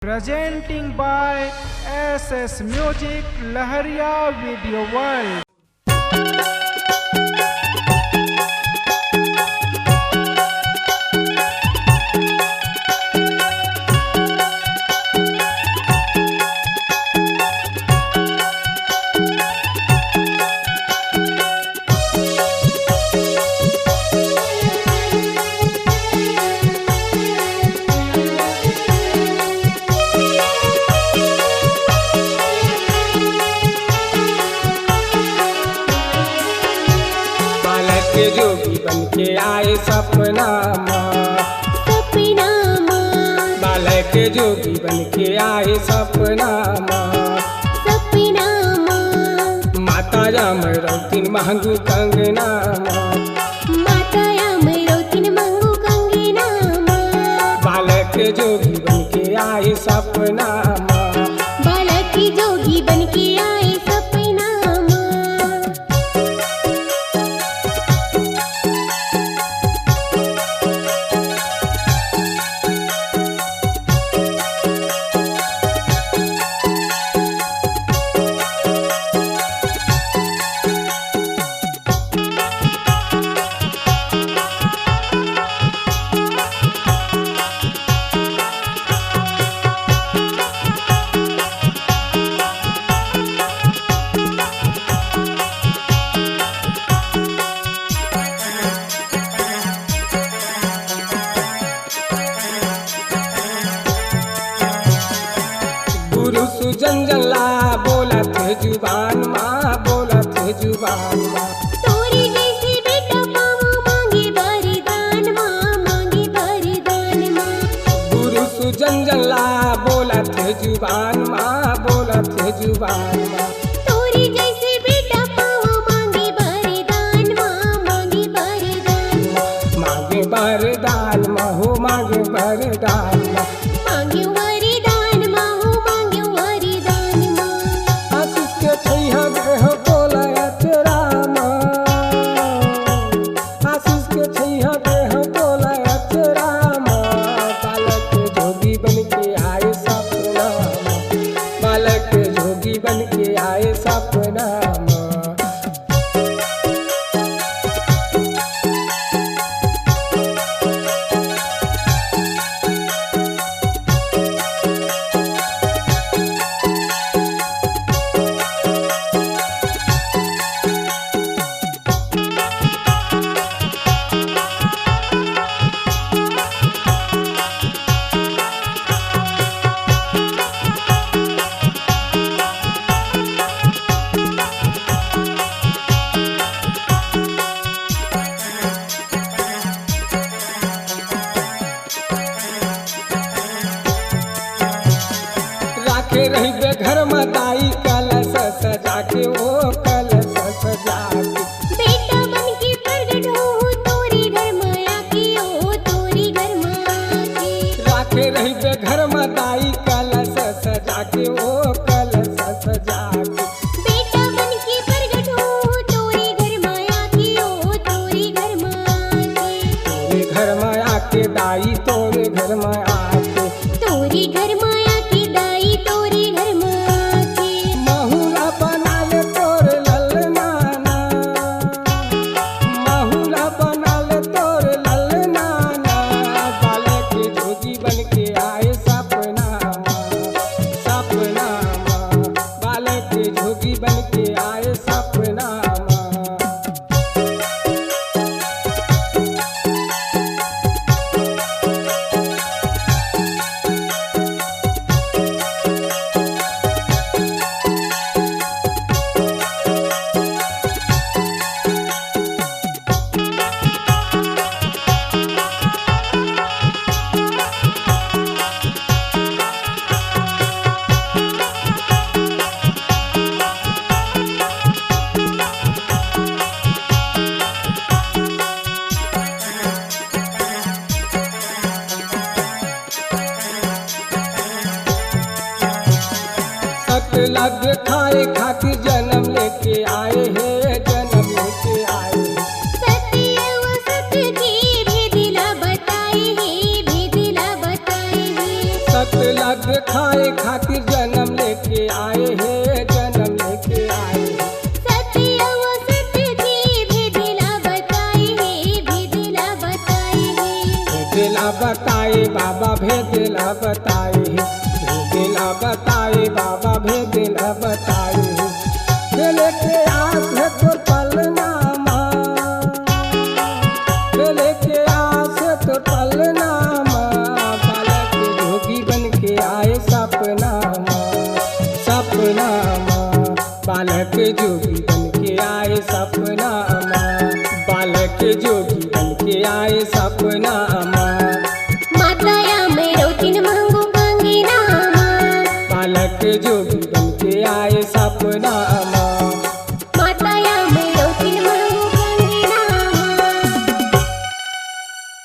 Presenting by SS Music Laharia Video World. जोगी बन के आए सपना बालक जोगी बन के आए सपना माता रौतीन महंगू कंगना बालक जोगी बन के आए सपना जोगी बन के आए सपना गुरु सुजंजला बोला थे जुबान माँ बोला थे जुबान माँ तोरी जैसे बेटा पाऊँ मांगे वरदान माँ मांगे वरदान माँ गुरु सुजंजला बोला थे जुबान माँ बोला थे जुबान माँ तोरी जैसे बेटा पाऊँ मांगे वरदान माँ मांगे वरदान मांगे वरदान माँ हो मांगे वरदान माँ मांगे वरदान माँ हो मांगे वरदान माँ आशीष के छैया देह बोला तेरा माँ आशीष के छैया देह बोला तेरा माँ बालक जोगी बन के आए सपना बालक जोगी बन के आए सपना राखे रही बे घर में दाई कलश सजा के ओ कलश सजा के बेटा बन के प्रगट हो तोरी घर माया की ओ तोरी घर माया की राखे रही बे घर में दाई कलश सजा के ओ कलश सजा के बेटा बन के प्रगट हो तोरी घर माया की ओ तोरी घर माया की तोरे घर में आके दाई तोरे घर में आके तोरी घर माया की दाई तोरी घर माया की महुला बना ले तोरे ललना महुला बना ले तोरे ललना बालक जोगी बन के आए सपना सपना बालक जोगी बन के आए सपना लग खाए खातिर जन्म लेके आए हैं जन्म लेके आए सत्य व सत्य के भेदिला बताए हैं भेदिला बताए हैं सत लग खाए खातिर जन्म लेके आए हैं, जन्म लेके आए हैं। सत्य वो सत्य की भेदिला बताए है, भेदिला बताए है। भेदिला बताए बाबा, भेदिला बताए हैं, भेदिला बताए बाबा, भेदिला बताए हैं। खेले के आस है तो पलनामा, खेले के आस है तो पलनामा। बालक जोगी बन के आए सपनामा, सपनामा। बालक जोगी बन के आए सपनामा, बालक जोगी बन के आए सपनामा। माताया में रोटिन मांगू मांगी नामा, बालक जोगी